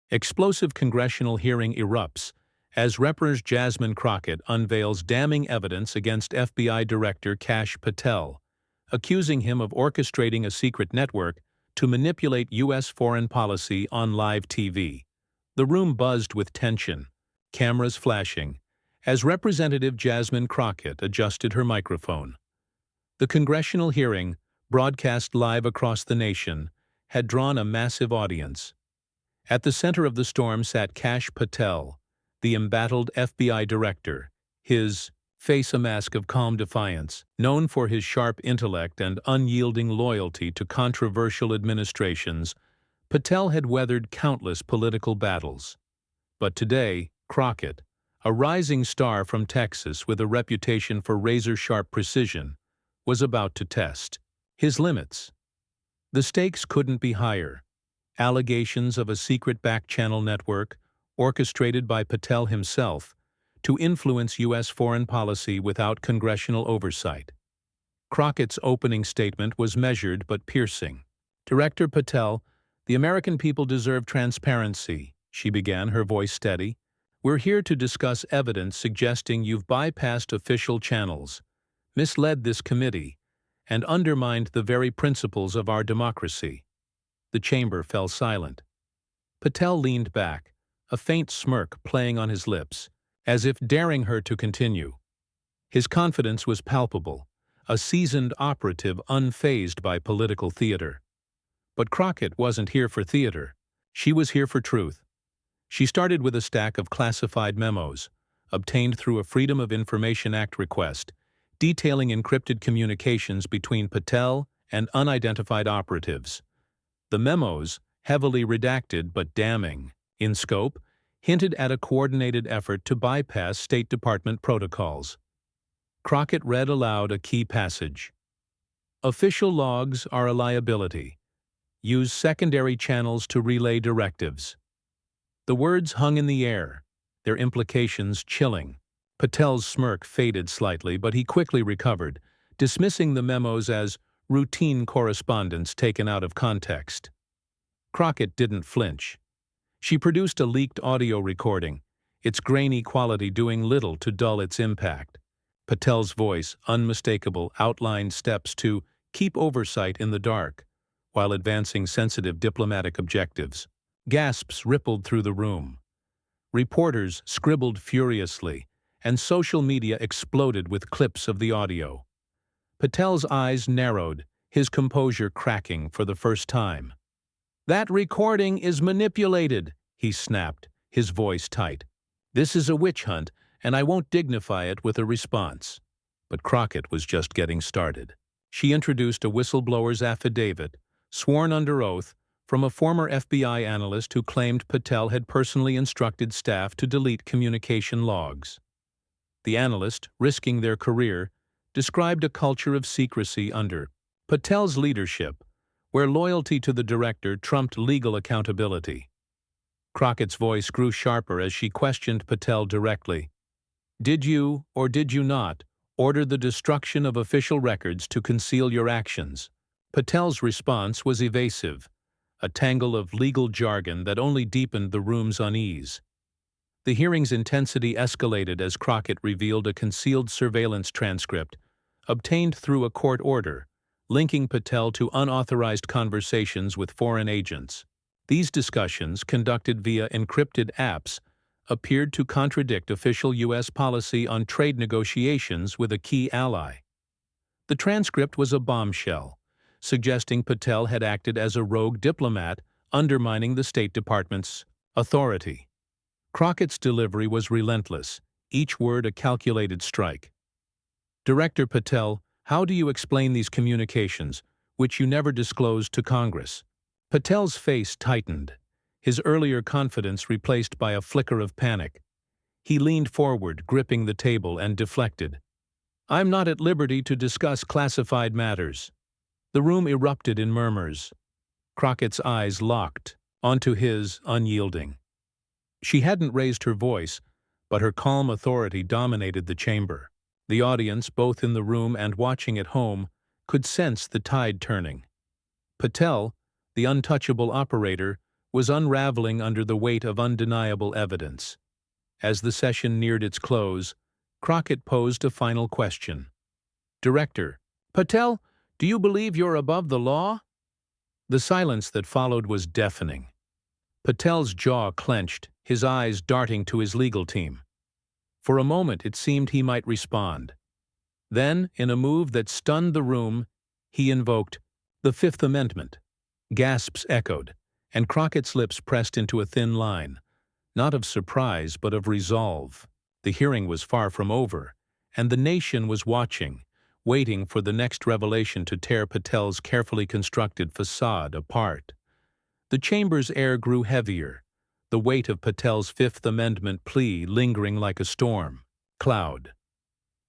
Explosive congressional hearing erupts as Representative Jasmine Crockett unveils damning evidence against FBI Director Kash Patel, accusing him of orchestrating a secret network to manipulate U.S. foreign policy on live TV. The room buzzed with tension, cameras flashing, as Representative Jasmine Crockett adjusted her microphone. The congressional hearing, broadcast live across the nation, had drawn a massive audience. At the center of the storm sat Kash Patel, the embattled FBI director, his face a mask of calm defiance. Known for his sharp intellect and unyielding loyalty to controversial administrations, Patel had weathered countless political battles. But today, Crockett, a rising star from Texas with a reputation for razor-sharp precision, was about to test his limits. The stakes couldn't be higher. Allegations of a secret back-channel network, orchestrated by Patel himself, to influence U.S. foreign policy without congressional oversight. Crockett's opening statement was measured but piercing. "Director Patel, the American people deserve transparency," she began, her voice steady. "We're here to discuss evidence suggesting you've bypassed official channels, misled this committee, and undermined the very principles of our democracy." The chamber fell silent. Patel leaned back, a faint smirk playing on his lips, as if daring her to continue. His confidence was palpable, a seasoned operative unfazed by political theater. But Crockett wasn't here for theater. She was here for truth. She started with a stack of classified memos, obtained through a Freedom of Information Act request, detailing encrypted communications between Patel and unidentified operatives. The memos, heavily redacted but damning in scope, hinted at a coordinated effort to bypass State Department protocols. Crockett read aloud a key passage. "Official logs are a liability. Use secondary channels to relay directives." The words hung in the air, their implications chilling. Patel's smirk faded slightly, but he quickly recovered, dismissing the memos as routine correspondence taken out of context. Crockett didn't flinch. She produced a leaked audio recording, its grainy quality doing little to dull its impact. Patel's voice, unmistakable, outlined steps to keep oversight in the dark, while advancing sensitive diplomatic objectives. Gasps rippled through the room. Reporters scribbled furiously, and social media exploded with clips of the audio. Patel's eyes narrowed, his composure cracking for the first time. "That recording is manipulated," he snapped, his voice tight. "This is a witch hunt, and I won't dignify it with a response." But Crockett was just getting started. She introduced a whistleblower's affidavit, sworn under oath, from a former FBI analyst who claimed Patel had personally instructed staff to delete communication logs. The analyst, risking their career, described a culture of secrecy under Patel's leadership, where loyalty to the director trumped legal accountability. Crockett's voice grew sharper as she questioned Patel directly. "Did you, or did you not, order the destruction of official records to conceal your actions?" Patel's response was evasive, a tangle of legal jargon that only deepened the room's unease. The hearing's intensity escalated as Crockett revealed a concealed surveillance transcript, obtained through a court order, linking Patel to unauthorized conversations with foreign agents. These discussions, conducted via encrypted apps, appeared to contradict official U.S. policy on trade negotiations with a key ally. The transcript was a bombshell, suggesting Patel had acted as a rogue diplomat, undermining the State Department's authority. Crockett's delivery was relentless, each word a calculated strike. "Director Patel, how do you explain these communications, which you never disclosed to Congress?" Patel's face tightened, his earlier confidence replaced by a flicker of panic. He leaned forward, gripping the table, and deflected. "I'm not at liberty to discuss classified matters." The room erupted in murmurs. Crockett's eyes locked onto his, unyielding. She hadn't raised her voice, but her calm authority dominated the chamber. The audience, both in the room and watching at home, could sense the tide turning. Patel, the untouchable operator, was unraveling under the weight of undeniable evidence. As the session neared its close, Crockett posed a final question. "Director Patel, do you believe you're above the law?" The silence that followed was deafening. Patel's jaw clenched, his eyes darting to his legal team. For a moment it seemed he might respond. Then, in a move that stunned the room, he invoked the Fifth Amendment. Gasps echoed, and Crockett's lips pressed into a thin line, not of surprise but of resolve. The hearing was far from over, and the nation was watching, waiting for the next revelation to tear Patel's carefully constructed facade apart. The chamber's air grew heavier, the weight of Patel's Fifth Amendment plea lingering like a storm cloud.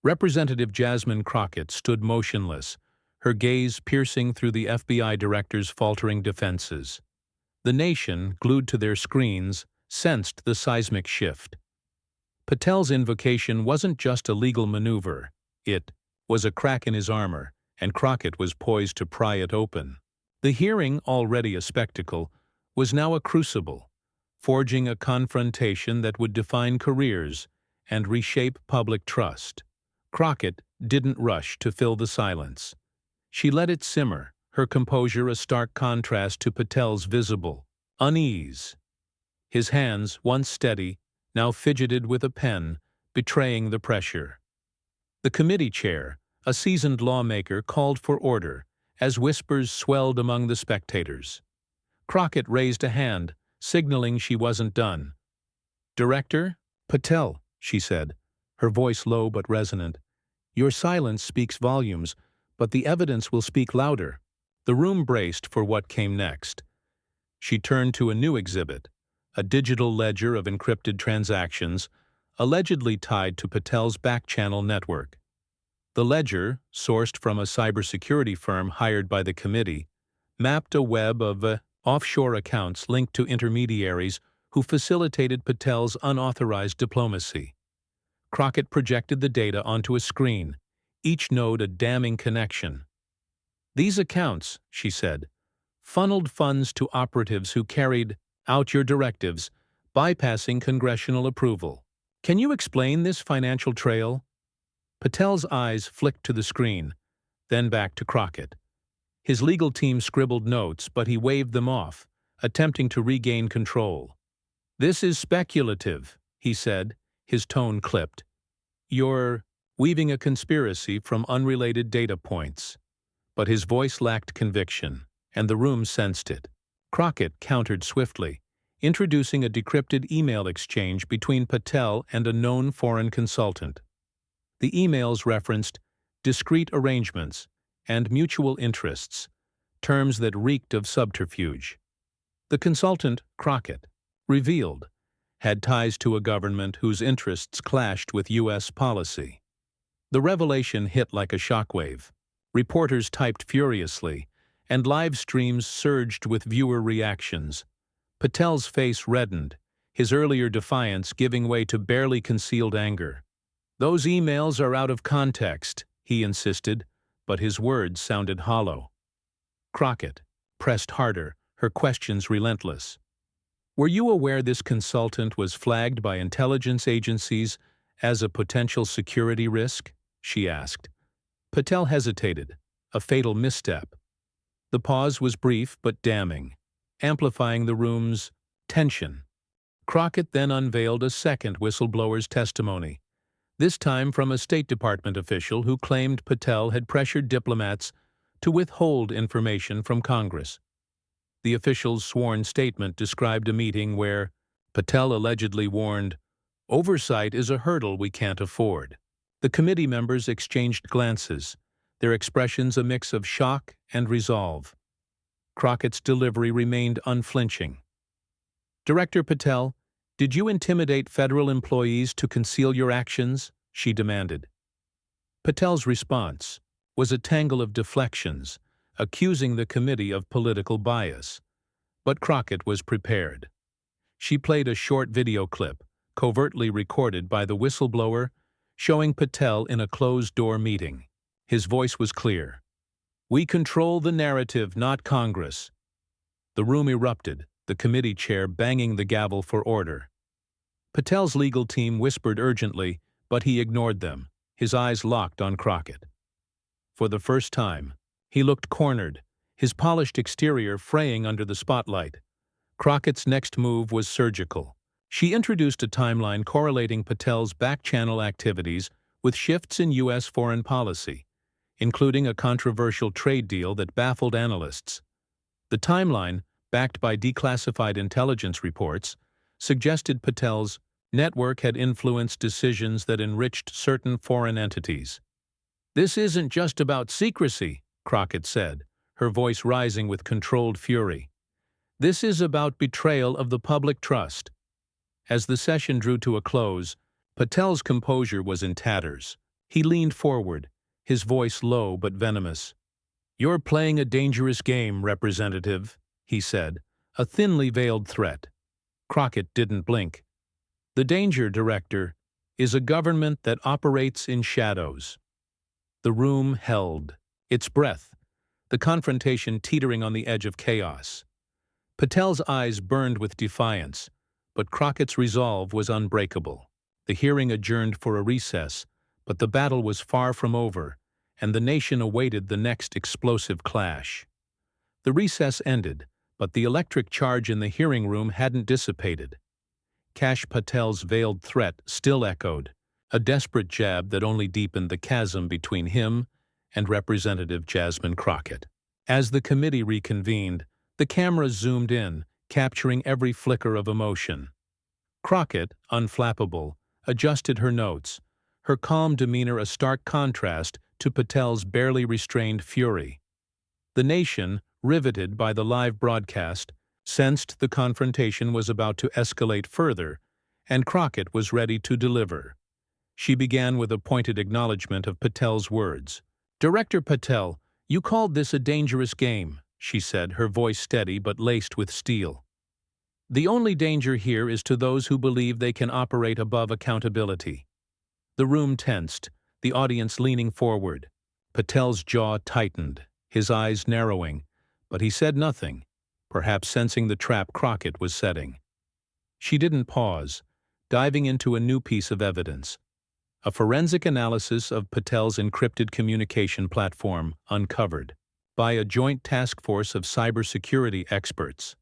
Representative Jasmine Crockett stood motionless, her gaze piercing through the FBI director's faltering defenses. The nation, glued to their screens, sensed the seismic shift. Patel's invocation wasn't just a legal maneuver. It was a crack in his armor, and Crockett was poised to pry it open. The hearing, already a spectacle, was now a crucible, forging a confrontation that would define careers and reshape public trust. Crockett didn't rush to fill the silence. She let it simmer, her composure a stark contrast to Patel's visible unease. His hands, once steady, now fidgeted with a pen, betraying the pressure. The committee chair, a seasoned lawmaker, called for order, as whispers swelled among the spectators. Crockett raised a hand, signaling she wasn't done. "Director Patel," she said, her voice low but resonant, "your silence speaks volumes, but the evidence will speak louder." The room braced for what came next. She turned to a new exhibit, a digital ledger of encrypted transactions, allegedly tied to Patel's back-channel network. The ledger, sourced from a cybersecurity firm hired by the committee, mapped a web of offshore accounts linked to intermediaries who facilitated Patel's unauthorized diplomacy. Crockett projected the data onto a screen, each node a damning connection. "These accounts," she said, "funneled funds to operatives who carried out your directives, bypassing congressional approval. Can you explain this financial trail?" Patel's eyes flicked to the screen, then back to Crockett. His legal team scribbled notes, but he waved them off, attempting to regain control. "This is speculative," he said, his tone clipped. "You're weaving a conspiracy from unrelated data points." But his voice lacked conviction, and the room sensed it. Crockett countered swiftly, introducing a decrypted email exchange between Patel and a known foreign consultant. The emails referenced discrete arrangements and mutual interests, terms that reeked of subterfuge. The consultant, Crockett, revealed, had ties to a government whose interests clashed with U.S. policy. The revelation hit like a shockwave. Reporters typed furiously, and live streams surged with viewer reactions. Patel's face reddened, his earlier defiance giving way to barely concealed anger. "Those emails are out of context," he insisted, but his words sounded hollow. Crockett pressed harder, her questions relentless. "Were you aware this consultant was flagged by intelligence agencies as a potential security risk?" she asked. Patel hesitated, a fatal misstep. The pause was brief but damning, amplifying the room's tension. Crockett then unveiled a second whistleblower's testimony, this time from a State Department official who claimed Patel had pressured diplomats to withhold information from Congress. The official's sworn statement described a meeting where Patel allegedly warned, "Oversight is a hurdle we can't afford." The committee members exchanged glances, their expressions a mix of shock and resolve. Crockett's delivery remained unflinching. "Director Patel, did you intimidate federal employees to conceal your actions?" she demanded. Patel's response was a tangle of deflections, accusing the committee of political bias. But Crockett was prepared. She played a short video clip, covertly recorded by the whistleblower, showing Patel in a closed-door meeting. His voice was clear. "We control the narrative, not Congress." The room erupted, the committee chair banging the gavel for order. Patel's legal team whispered urgently, but he ignored them, his eyes locked on Crockett. For the first time, he looked cornered, his polished exterior fraying under the spotlight. Crockett's next move was surgical. She introduced a timeline correlating Patel's back-channel activities with shifts in U.S. foreign policy, including a controversial trade deal that baffled analysts. The timeline, backed by declassified intelligence reports, suggested Patel's network had influenced decisions that enriched certain foreign entities. "This isn't just about secrecy," Crockett said, her voice rising with controlled fury. "This is about betrayal of the public trust." As the session drew to a close, Patel's composure was in tatters. He leaned forward, his voice low but venomous. "You're playing a dangerous game, Representative," he said, a thinly veiled threat. Crockett didn't blink. "The danger, Director, is a government that operates in shadows." The room held, its breath, the confrontation teetering on the edge of chaos. Patel's eyes burned with defiance, but Crockett's resolve was unbreakable. The hearing adjourned for a recess, but the battle was far from over, and the nation awaited the next explosive clash. The recess ended, but the electric charge in the hearing room hadn't dissipated. Kash Patel's veiled threat still echoed, a desperate jab that only deepened the chasm between him and Representative Jasmine Crockett. As the committee reconvened, the cameras zoomed in, capturing every flicker of emotion. Crockett, unflappable, adjusted her notes, her calm demeanor a stark contrast to Patel's barely restrained fury. The nation, riveted by the live broadcast, sensed the confrontation was about to escalate further, and Crockett was ready to deliver. She began with a pointed acknowledgement of Patel's words. "Director Patel, you called this a dangerous game," she said, her voice steady but laced with steel. "The only danger here is to those who believe they can operate above accountability." The room tensed, the audience leaning forward. Patel's jaw tightened, his eyes narrowing, but he said nothing, perhaps sensing the trap Crockett was setting. She didn't pause, diving into a new piece of evidence. A forensic analysis of Patel's encrypted communication platform uncovered by a joint task force of cybersecurity experts.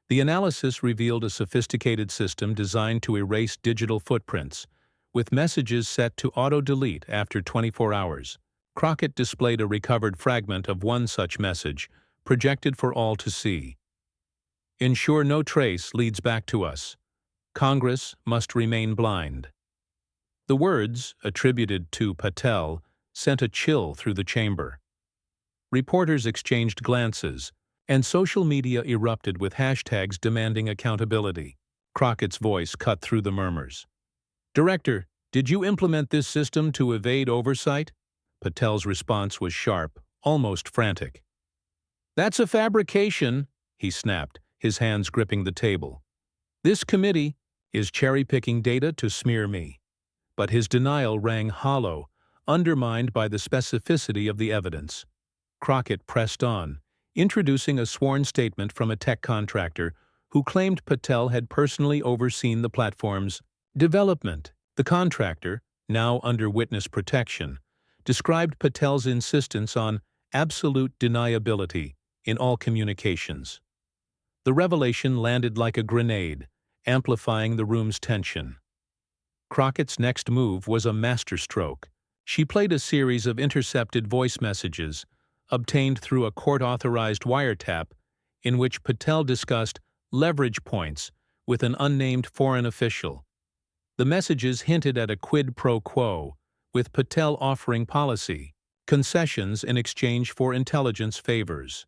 The analysis revealed a sophisticated system designed to erase digital footprints, with messages set to auto-delete after 24 hours. Crockett displayed a recovered fragment of one such message, projected for all to see. "Ensure no trace leads back to us. Congress must remain blind." The words, attributed to Patel, sent a chill through the chamber. Reporters exchanged glances, and social media erupted with hashtags demanding accountability. Crockett's voice cut through the murmurs. "Director, did you implement this system to evade oversight?" Patel's response was sharp, almost frantic. "That's a fabrication," he snapped, his hands gripping the table. "This committee is cherry-picking data to smear me." But his denial rang hollow, undermined by the specificity of the evidence. Crockett pressed on, introducing a sworn statement from a tech contractor who claimed Patel had personally overseen the platform's development. The contractor, now under witness protection, described Patel's insistence on absolute deniability in all communications. The revelation landed like a grenade, amplifying the room's tension. Crockett's next move was a masterstroke. She played a series of intercepted voice messages, obtained through a court-authorized wiretap, in which Patel discussed leverage points with an unnamed foreign official. The messages hinted at a quid pro quo, with Patel offering policy concessions in exchange for intelligence favors.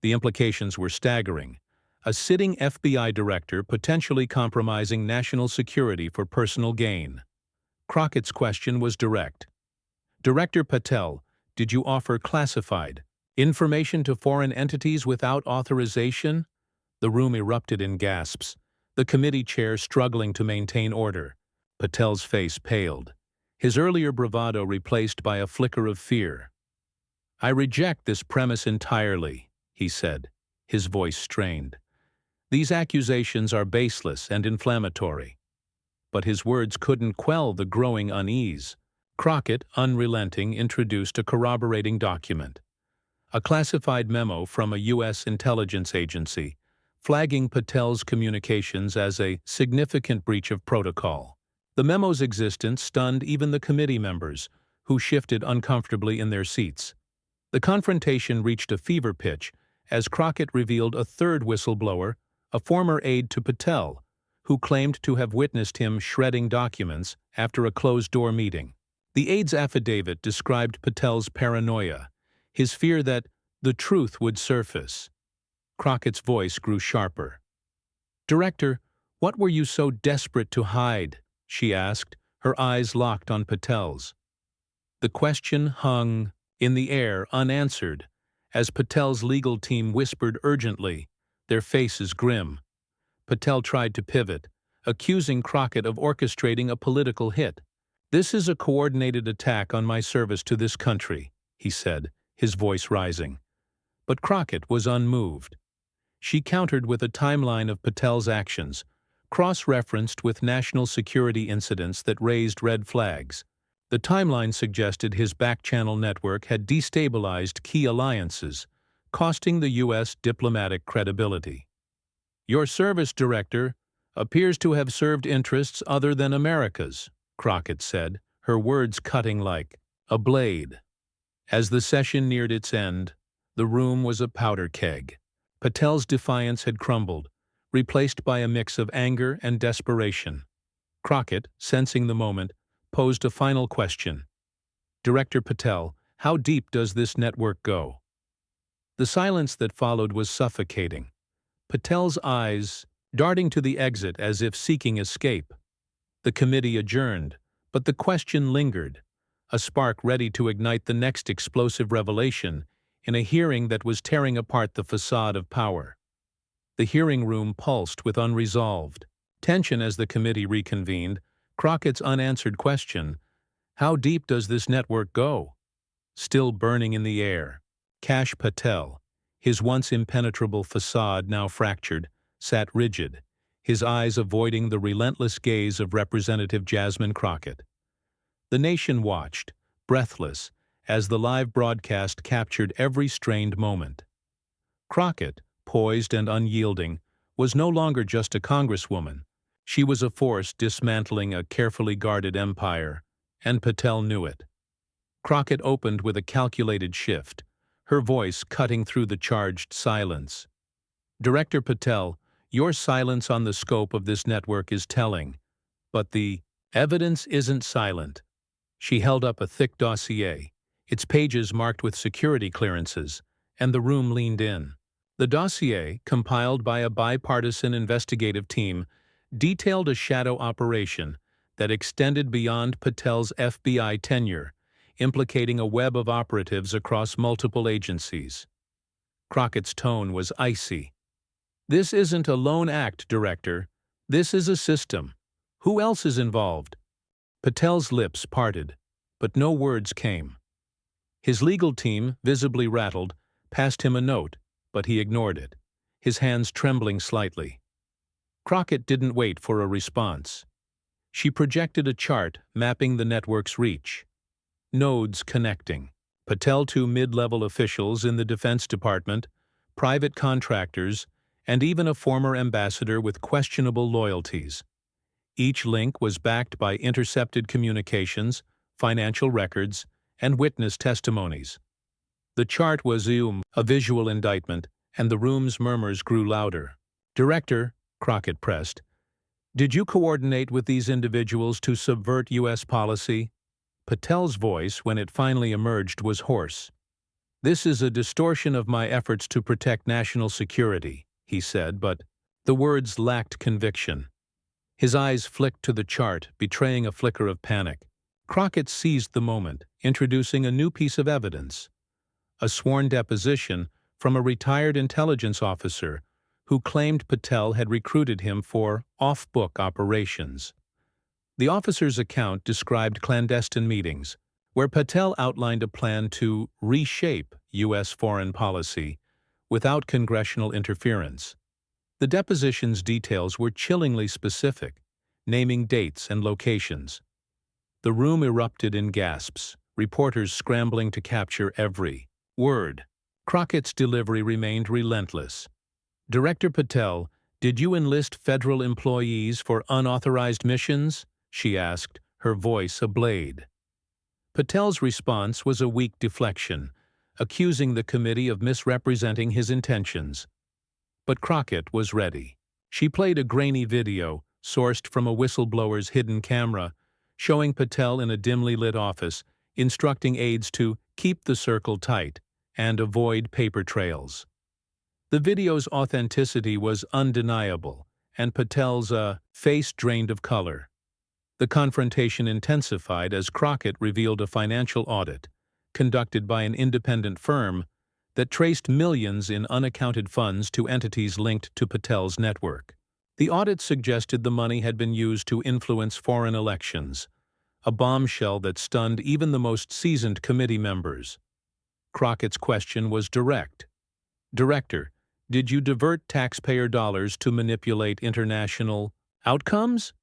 The implications were staggering. A sitting FBI director potentially compromising national security for personal gain. Crockett's question was direct. "Director Patel, did you offer classified information to foreign entities without authorization?" The room erupted in gasps, the committee chair struggling to maintain order. Patel's face paled, his earlier bravado replaced by a flicker of fear. "I reject this premise entirely," he said, his voice strained. These accusations are baseless and inflammatory. But his words couldn't quell the growing unease. Crockett, unrelenting, introduced a corroborating document, a classified memo from a U.S. intelligence agency, flagging Patel's communications as a significant breach of protocol. The memo's existence stunned even the committee members, who shifted uncomfortably in their seats. The confrontation reached a fever pitch as Crockett revealed a third whistleblower, a former aide to Patel, who claimed to have witnessed him shredding documents after a closed-door meeting. The aide's affidavit described Patel's paranoia, his fear that the truth would surface. Crockett's voice grew sharper. "Director, what were you so desperate to hide?" she asked, her eyes locked on Patel's. The question hung in the air unanswered as Patel's legal team whispered urgently, their faces grim. Patel tried to pivot, accusing Crockett of orchestrating a political hit. "This is a coordinated attack on my service to this country," he said, his voice rising. But Crockett was unmoved. She countered with a timeline of Patel's actions, cross-referenced with national security incidents that raised red flags. The timeline suggested his back-channel network had destabilized key alliances, costing the U.S. diplomatic credibility. "Your service, Director, appears to have served interests other than America's," Crockett said, her words cutting like a blade. As the session neared its end, the room was a powder keg. Patel's defiance had crumbled, replaced by a mix of anger and desperation. Crockett, sensing the moment, posed a final question. "Director Patel, how deep does this network go?" The silence that followed was suffocating, Patel's eyes darting to the exit as if seeking escape. The committee adjourned, but the question lingered, a spark ready to ignite the next explosive revelation in a hearing that was tearing apart the facade of power. The hearing room pulsed with unresolved tension as the committee reconvened. Crockett's unanswered question, "How deep does this network go?" still burning in the air. Kash Patel, his once impenetrable facade now fractured, sat rigid, his eyes avoiding the relentless gaze of Representative Jasmine Crockett. The nation watched, breathless, as the live broadcast captured every strained moment. Crockett, poised and unyielding, was no longer just a congresswoman. She was a force dismantling a carefully guarded empire, and Patel knew it. Crockett opened with a calculated shift, her voice cutting through the charged silence. "Director Patel, your silence on the scope of this network is telling, but the evidence isn't silent." She held up a thick dossier, its pages marked with security clearances, and the room leaned in. The dossier, compiled by a bipartisan investigative team, detailed a shadow operation that extended beyond Patel's FBI tenure, implicating a web of operatives across multiple agencies. Crockett's tone was icy. "This isn't a lone act, Director. This is a system. Who else is involved?" Patel's lips parted, but no words came. His legal team, visibly rattled, passed him a note, but he ignored it, his hands trembling slightly. Crockett didn't wait for a response. She projected a chart mapping the network's reach. Nodes connecting. Patel to mid-level officials in the Defense Department, private contractors, and even a former ambassador with questionable loyalties. Each link was backed by intercepted communications, financial records, and witness testimonies. The chart was a visual indictment, and the room's murmurs grew louder. "Director," Crockett pressed, "did you coordinate with these individuals to subvert U.S. policy?" Patel's voice, when it finally emerged, was hoarse. "This is a distortion of my efforts to protect national security," he said, but the words lacked conviction. His eyes flicked to the chart, betraying a flicker of panic. Crockett seized the moment, introducing a new piece of evidence, a sworn deposition from a retired intelligence officer who claimed Patel had recruited him for off-book operations. The officer's account described clandestine meetings, where Patel outlined a plan to reshape U.S. foreign policy without congressional interference. The deposition's details were chillingly specific, naming dates and locations. The room erupted in gasps, reporters scrambling to capture every word. Crockett's delivery remained relentless. "Director Patel, did you enlist federal employees for unauthorized missions?" she asked, her voice a blade. Patel's response was a weak deflection, accusing the committee of misrepresenting his intentions. But Crockett was ready. She played a grainy video, sourced from a whistleblower's hidden camera, showing Patel in a dimly lit office, instructing aides to keep the circle tight and avoid paper trails. The video's authenticity was undeniable, and Patel's face drained of color. The confrontation intensified as Crockett revealed a financial audit, conducted by an independent firm, that traced millions in unaccounted funds to entities linked to Patel's network. The audit suggested the money had been used to influence foreign elections, a bombshell that stunned even the most seasoned committee members. Crockett's question was direct. "Director, did you divert taxpayer dollars to manipulate international outcomes?"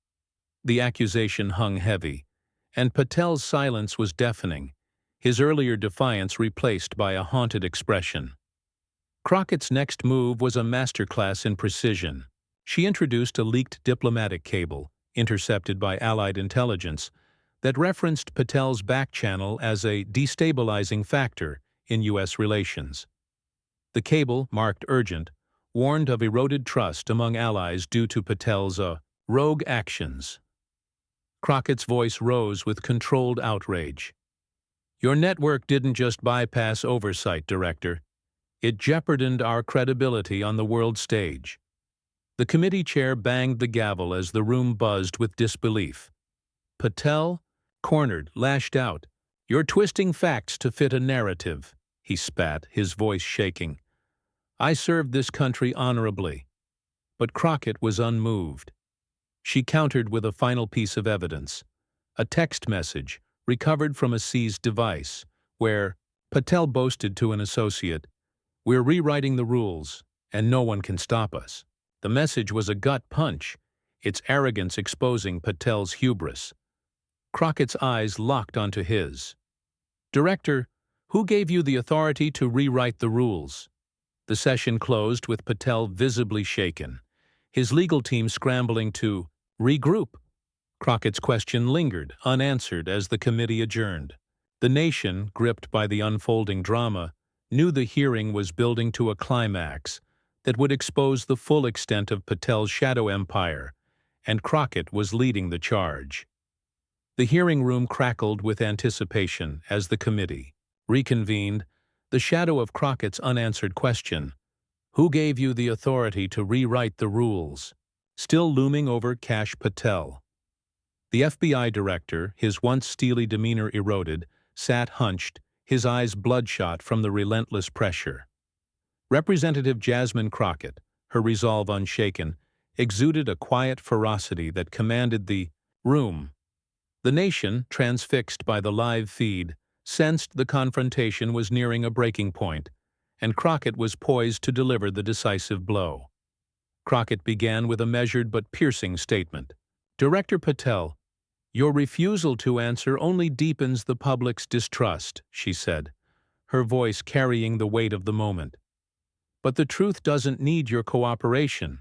The accusation hung heavy, and Patel's silence was deafening, his earlier defiance replaced by a haunted expression. Crockett's next move was a masterclass in precision. She introduced a leaked diplomatic cable, intercepted by Allied intelligence, that referenced Patel's back channel as a destabilizing factor in U.S. relations. The cable, marked urgent, warned of eroded trust among allies due to Patel's rogue actions. Crockett's voice rose with controlled outrage. "Your network didn't just bypass oversight, Director. It jeopardized our credibility on the world stage." The committee chair banged the gavel as the room buzzed with disbelief. Patel, cornered, lashed out. "You're twisting facts to fit a narrative," he spat, his voice shaking. "I served this country honorably." But Crockett was unmoved. She countered with a final piece of evidence, a text message recovered from a seized device, where Patel boasted to an associate, "We're rewriting the rules, and no one can stop us." The message was a gut punch, its arrogance exposing Patel's hubris. Crockett's eyes locked onto his. "Director, who gave you the authority to rewrite the rules?" The session closed with Patel visibly shaken, his legal team scrambling to regroup. Crockett's question lingered, unanswered, as the committee adjourned. The nation, gripped by the unfolding drama, knew the hearing was building to a climax that would expose the full extent of Patel's shadow empire, and Crockett was leading the charge. The hearing room crackled with anticipation as the committee reconvened, the shadow of Crockett's unanswered question, "Who gave you the authority to rewrite the rules?" still looming over Kash Patel. The FBI director, his once steely demeanor eroded, sat hunched, his eyes bloodshot from the relentless pressure. Representative Jasmine Crockett, her resolve unshaken, exuded a quiet ferocity that commanded the room. The nation, transfixed by the live feed, sensed the confrontation was nearing a breaking point, and Crockett was poised to deliver the decisive blow. Crockett began with a measured but piercing statement. "Director Patel, your refusal to answer only deepens the public's distrust," she said, her voice carrying the weight of the moment. "But the truth doesn't need your cooperation."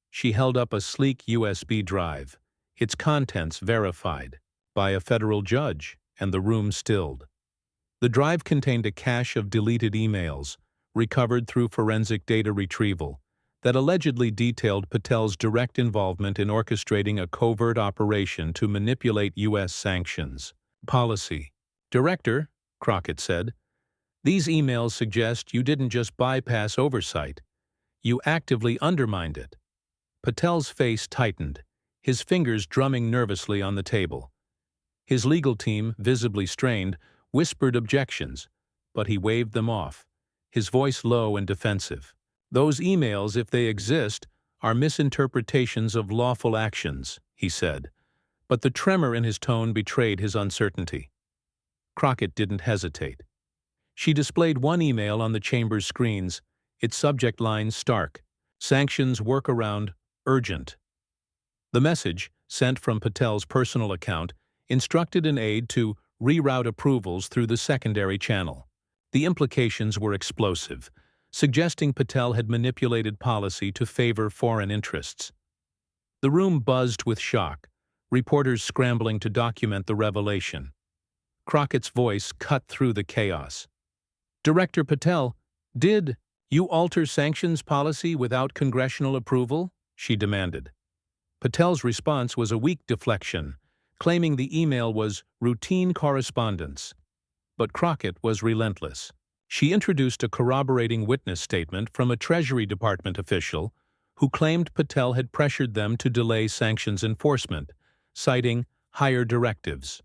She held up a sleek USB drive, its contents verified by a federal judge, and the room stilled. The drive contained a cache of deleted emails, recovered through forensic data retrieval, that allegedly detailed Patel's direct involvement in orchestrating a covert operation to manipulate U.S. sanctions policy. "Director," Crockett said, "these emails suggest you didn't just bypass oversight, you actively undermined it." Patel's face tightened, his fingers drumming nervously on the table. His legal team, visibly strained, whispered objections, but he waved them off, his voice low and defensive. "Those emails, if they exist, are misinterpretations of lawful actions," he said, but the tremor in his tone betrayed his uncertainty. Crockett didn't hesitate. She displayed one email on the chamber's screens, its subject line stark, Sanctions workaround urgent. The message, sent from Patel's personal account, instructed an aide to reroute approvals through the secondary channel. The implications were explosive, suggesting Patel had manipulated policy to favor foreign interests. The room buzzed with shock, reporters scrambling to document the revelation. Crockett's voice cut through the chaos. "Director Patel, did you alter sanctions policy without congressional approval?" she demanded. Patel's response was a weak deflection, claiming the email was routine correspondence. But Crockett was relentless. She introduced a corroborating witness statement from a Treasury Department official who claimed Patel had pressured them to delay sanctions enforcement, citing higher directives.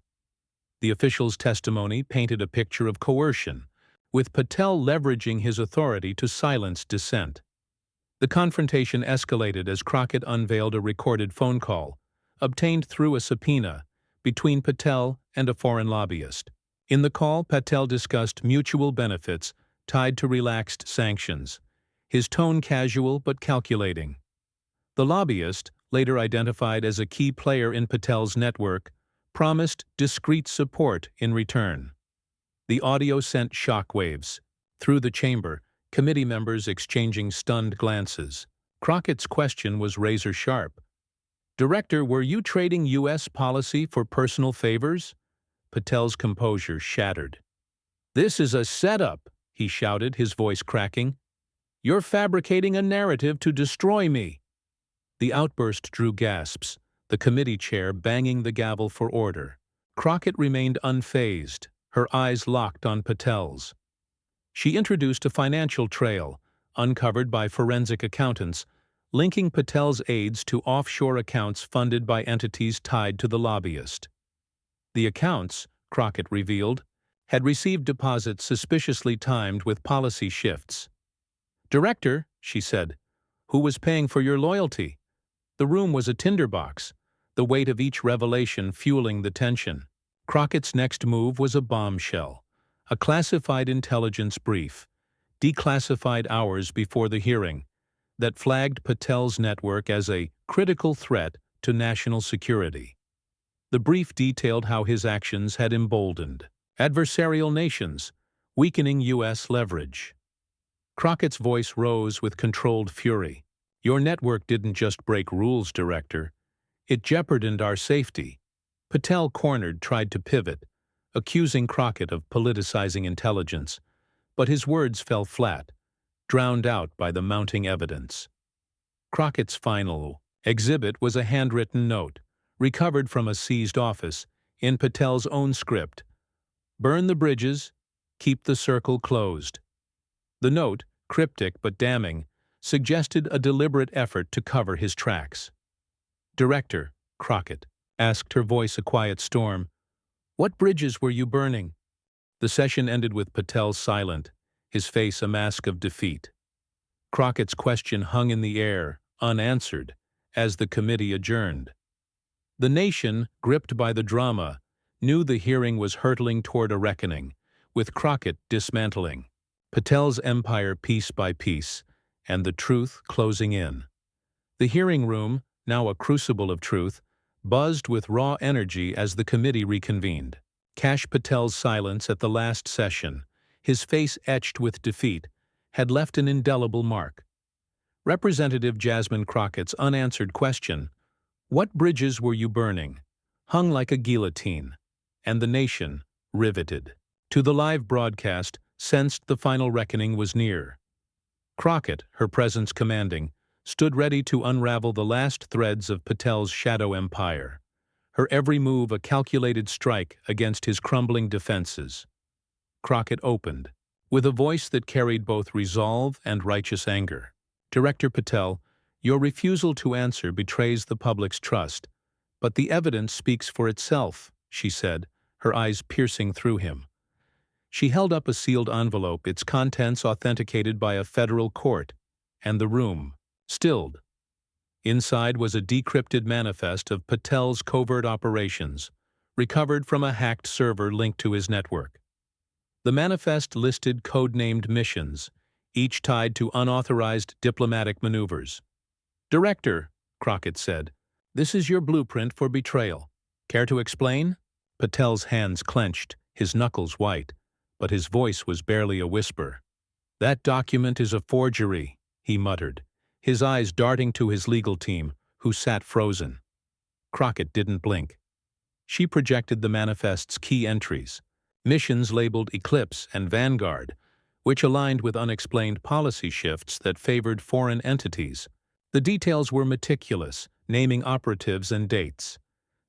The official's testimony painted a picture of coercion, with Patel leveraging his authority to silence dissent. The confrontation escalated as Crockett unveiled a recorded phone call, obtained through a subpoena, between Patel and a foreign lobbyist. In the call, Patel discussed mutual benefits tied to relaxed sanctions, his tone casual but calculating. The lobbyist, later identified as a key player in Patel's network, promised discreet support in return. The audio sent shockwaves. Through the chamber, committee members exchanging stunned glances. Crockett's question was razor-sharp. "Director, were you trading U.S. policy for personal favors?" Patel's composure shattered. "This is a setup," he shouted, his voice cracking. "You're fabricating a narrative to destroy me." The outburst drew gasps, the committee chair banging the gavel for order. Crockett remained unfazed, her eyes locked on Patel's. She introduced a financial trail, uncovered by forensic accountants, linking Patel's aides to offshore accounts funded by entities tied to the lobbyist. The accounts, Crockett revealed, had received deposits suspiciously timed with policy shifts. "Director," she said, "who was paying for your loyalty?" The room was a tinderbox, the weight of each revelation fueling the tension. Crockett's next move was a bombshell, a classified intelligence brief, declassified hours before the hearing, that flagged Patel's network as a critical threat to national security. The brief detailed how his actions had emboldened adversarial nations, weakening U.S. leverage. Crockett's voice rose with controlled fury. "Your network didn't just break rules, Director. It jeopardized our safety." Patel, cornered, tried to pivot, accusing Crockett of politicizing intelligence, but his words fell flat, drowned out by the mounting evidence. Crockett's final exhibit was a handwritten note, recovered from a seized office, in Patel's own script. "Burn the bridges, keep the circle closed." The note, cryptic but damning, suggested a deliberate effort to cover his tracks. "Director," Crockett asked, her voice a quiet storm, "what bridges were you burning?" The session ended with Patel silent, his face a mask of defeat. Crockett's question hung in the air, unanswered, as the committee adjourned. The nation, gripped by the drama, knew the hearing was hurtling toward a reckoning, with Crockett dismantling Patel's empire piece by piece, and the truth closing in. The hearing room, now a crucible of truth, buzzed with raw energy as the committee reconvened. Kash Patel's silence at the last session, his face etched with defeat, had left an indelible mark. Representative Jasmine Crockett's unanswered question, "What bridges were you burning?" hung like a guillotine, and the nation, riveted to the live broadcast, sensed the final reckoning was near. Crockett, her presence commanding, stood ready to unravel the last threads of Patel's shadow empire, her every move a calculated strike against his crumbling defenses. Crockett opened, with a voice that carried both resolve and righteous anger. "Director Patel, your refusal to answer betrays the public's trust, but the evidence speaks for itself," she said, her eyes piercing through him. She held up a sealed envelope, its contents authenticated by a federal court, and the room stilled. Inside was a decrypted manifest of Patel's covert operations, recovered from a hacked server linked to his network. The manifest listed code-named missions, each tied to unauthorized diplomatic maneuvers. "Director," Crockett said, "this is your blueprint for betrayal. Care to explain?" Patel's hands clenched, his knuckles white, but his voice was barely a whisper. "That document is a forgery," he muttered, his eyes darting to his legal team, who sat frozen. Crockett didn't blink. She projected the manifest's key entries, missions labeled Eclipse and Vanguard, which aligned with unexplained policy shifts that favored foreign entities. The details were meticulous, naming operatives and dates.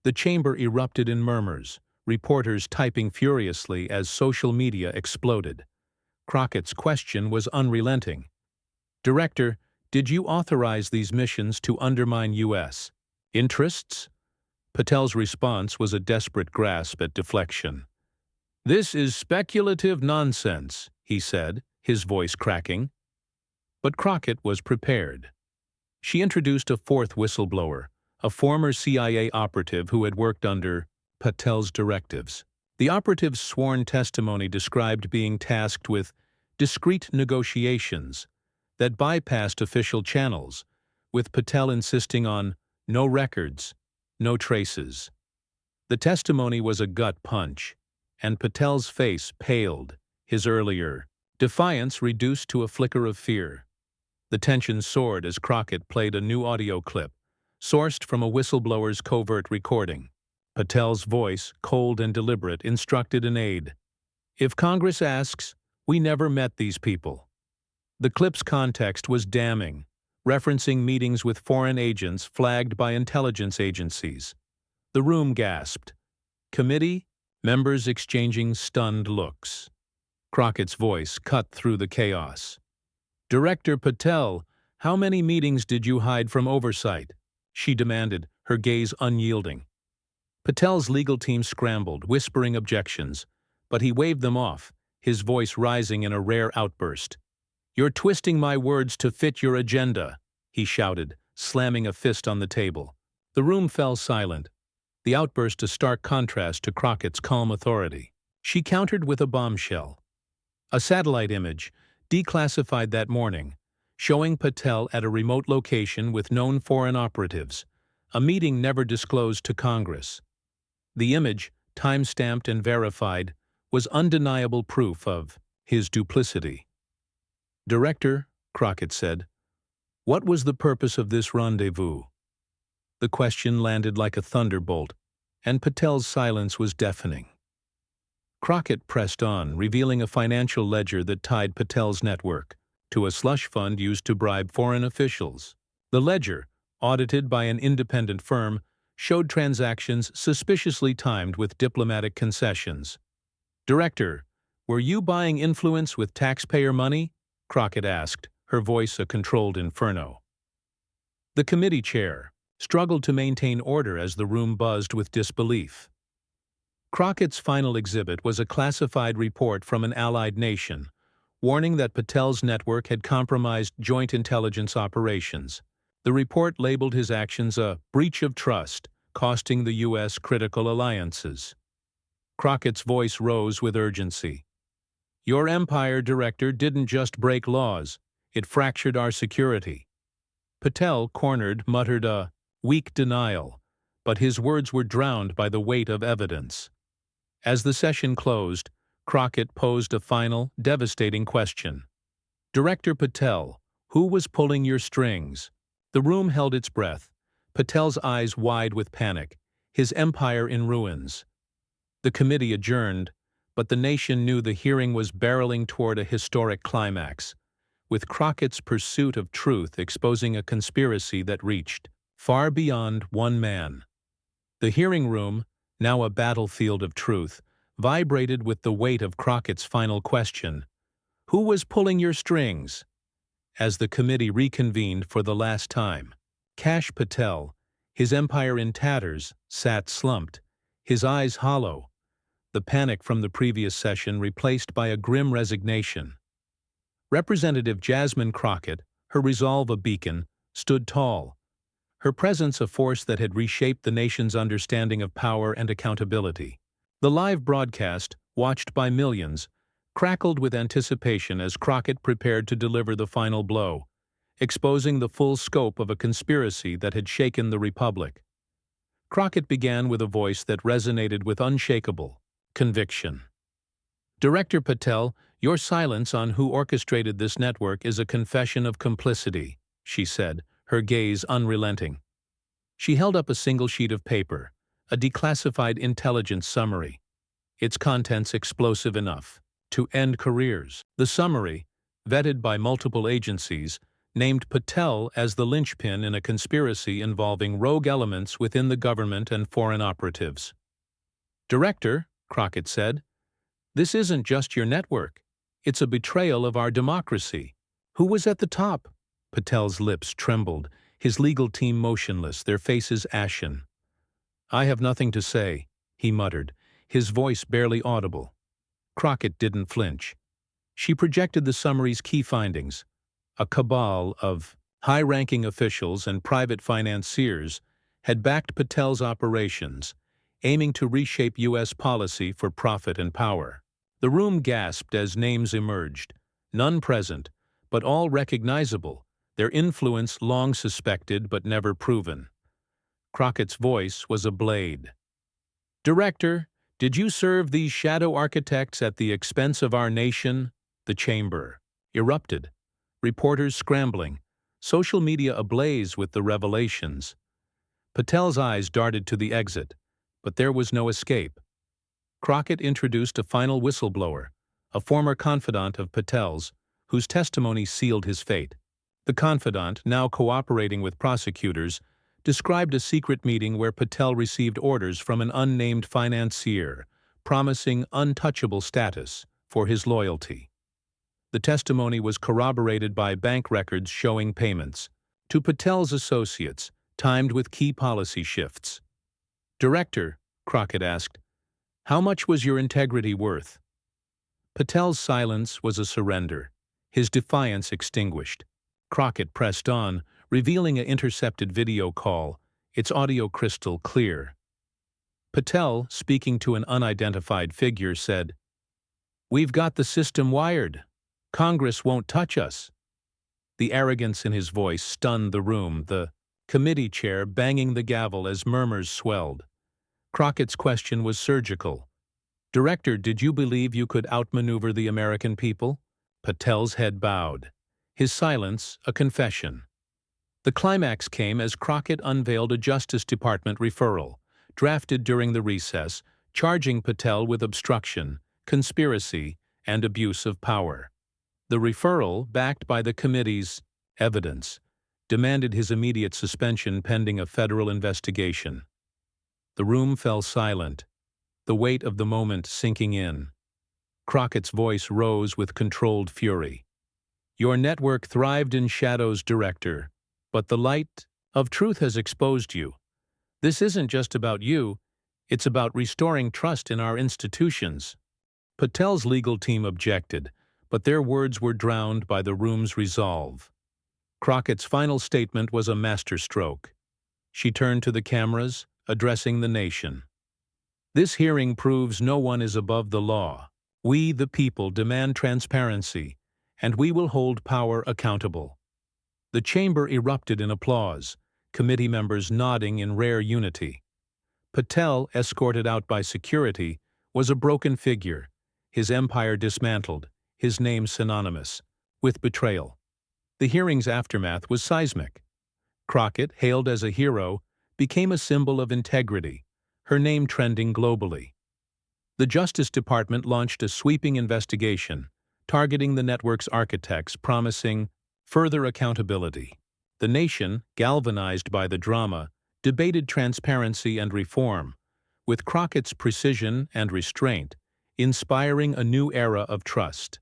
The chamber erupted in murmurs, reporters typing furiously as social media exploded. Crockett's question was unrelenting. "Director, did you authorize these missions to undermine U.S. interests?" Patel's response was a desperate grasp at deflection. "This is speculative nonsense," he said, his voice cracking. But Crockett was prepared. She introduced a fourth whistleblower, a former CIA operative who had worked under Patel's directives. The operative's sworn testimony described being tasked with discreet negotiations that bypassed official channels, with Patel insisting on no records, no traces. The testimony was a gut punch, and Patel's face paled, his earlier defiance reduced to a flicker of fear. The tension soared as Crockett played a new audio clip, sourced from a whistleblower's covert recording. Patel's voice, cold and deliberate, instructed an aide. "If Congress asks, we never met these people." The clip's context was damning, referencing meetings with foreign agents flagged by intelligence agencies. The room gasped. Committee, members exchanging stunned looks. Crockett's voice cut through the chaos. "Director Patel, how many meetings did you hide from oversight?" she demanded, her gaze unyielding. Patel's legal team scrambled, whispering objections, but he waved them off, his voice rising in a rare outburst. "You're twisting my words to fit your agenda," he shouted, slamming a fist on the table. The room fell silent, the outburst a stark contrast to Crockett's calm authority. She countered with a bombshell. A satellite image, declassified that morning, showing Patel at a remote location with known foreign operatives, a meeting never disclosed to Congress. The image, time-stamped and verified, was undeniable proof of his duplicity. "Director," Crockett said, "what was the purpose of this rendezvous?" The question landed like a thunderbolt, and Patel's silence was deafening. Crockett pressed on, revealing a financial ledger that tied Patel's network to a slush fund used to bribe foreign officials. The ledger, audited by an independent firm, showed transactions suspiciously timed with diplomatic concessions. "Director, were you buying influence with taxpayer money?" Crockett asked, her voice a controlled inferno. The committee chair struggled to maintain order as the room buzzed with disbelief. Crockett's final exhibit was a classified report from an allied nation, warning that Patel's network had compromised joint intelligence operations. The report labeled his actions a breach of trust, costing the U.S. critical alliances. Crockett's voice rose with urgency. "Your empire, Director, didn't just break laws, it fractured our security." Patel, cornered, muttered a weak denial, but his words were drowned by the weight of evidence. As the session closed, Crockett posed a final, devastating question. "Director Patel, who was pulling your strings?" The room held its breath, Patel's eyes wide with panic, his empire in ruins. The committee adjourned, but the nation knew the hearing was barreling toward a historic climax, with Crockett's pursuit of truth exposing a conspiracy that reached far beyond one man. The hearing room, now a battlefield of truth, vibrated with the weight of Crockett's final question. "Who was pulling your strings?" As the committee reconvened for the last time, Kash Patel, his empire in tatters, sat slumped, his eyes hollow, the panic from the previous session replaced by a grim resignation. Representative Jasmine Crockett, her resolve a beacon, stood tall, her presence a force that had reshaped the nation's understanding of power and accountability. The live broadcast, watched by millions, crackled with anticipation as Crockett prepared to deliver the final blow, exposing the full scope of a conspiracy that had shaken the Republic. Crockett began with a voice that resonated with unshakable conviction. "Director Patel, your silence on who orchestrated this network is a confession of complicity," she said, her gaze unrelenting. She held up a single sheet of paper, a declassified intelligence summary, its contents explosive enough to end careers. The summary, vetted by multiple agencies, named Patel as the linchpin in a conspiracy involving rogue elements within the government and foreign operatives. "Director," Crockett said, "this isn't just your network. It's a betrayal of our democracy. Who was at the top?" Patel's lips trembled, his legal team motionless, their faces ashen. "I have nothing to say," he muttered, his voice barely audible. Crockett didn't flinch. She projected the summary's key findings. A cabal of high-ranking officials and private financiers had backed Patel's operations, aiming to reshape U.S. policy for profit and power. The room gasped as names emerged, none present, but all recognizable, their influence long suspected but never proven. Crockett's voice was a blade. "Director, did you serve these shadow architects at the expense of our nation?" The chamber erupted, reporters scrambling, social media ablaze with the revelations. Patel's eyes darted to the exit, but there was no escape. Crockett introduced a final whistleblower, a former confidant of Patel's, whose testimony sealed his fate. The confidant, now cooperating with prosecutors, described a secret meeting where Patel received orders from an unnamed financier, promising untouchable status for his loyalty. The testimony was corroborated by bank records showing payments to Patel's associates, timed with key policy shifts. "Director," Crockett asked, "how much was your integrity worth?" Patel's silence was a surrender, his defiance extinguished. Crockett pressed on, revealing an intercepted video call, its audio crystal clear. Patel, speaking to an unidentified figure, said, "We've got the system wired. Congress won't touch us." The arrogance in his voice stunned the room, the committee chair banging the gavel as murmurs swelled. Crockett's question was surgical. "Director, did you believe you could outmaneuver the American people?" Patel's head bowed, his silence a confession. The climax came as Crockett unveiled a Justice Department referral, drafted during the recess, charging Patel with obstruction, conspiracy, and abuse of power. The referral, backed by the committee's evidence, demanded his immediate suspension pending a federal investigation. The room fell silent, the weight of the moment sinking in. Crockett's voice rose with controlled fury. "Your network thrived in shadows, Director, but the light of truth has exposed you. This isn't just about you, it's about restoring trust in our institutions." Patel's legal team objected, but their words were drowned by the room's resolve. Crockett's final statement was a masterstroke. She turned to the cameras, addressing the nation. "This hearing proves no one is above the law. We, the people, demand transparency, and we will hold power accountable." The chamber erupted in applause, committee members nodding in rare unity. Patel, escorted out by security, was a broken figure, his empire dismantled, his name synonymous with betrayal. The hearing's aftermath was seismic. Crockett, hailed as a hero, became a symbol of integrity, her name trending globally. The Justice Department launched a sweeping investigation, targeting the network's architects, promising further accountability. The nation, galvanized by the drama, debated transparency and reform, with Crockett's precision and restraint inspiring a new era of trust.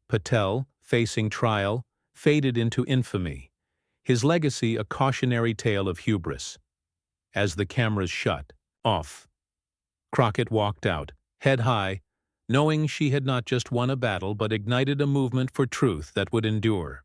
Patel, facing trial, faded into infamy, his legacy a cautionary tale of hubris. As the cameras shut off, Crockett walked out, head high, knowing she had not just won a battle but ignited a movement for truth that would endure.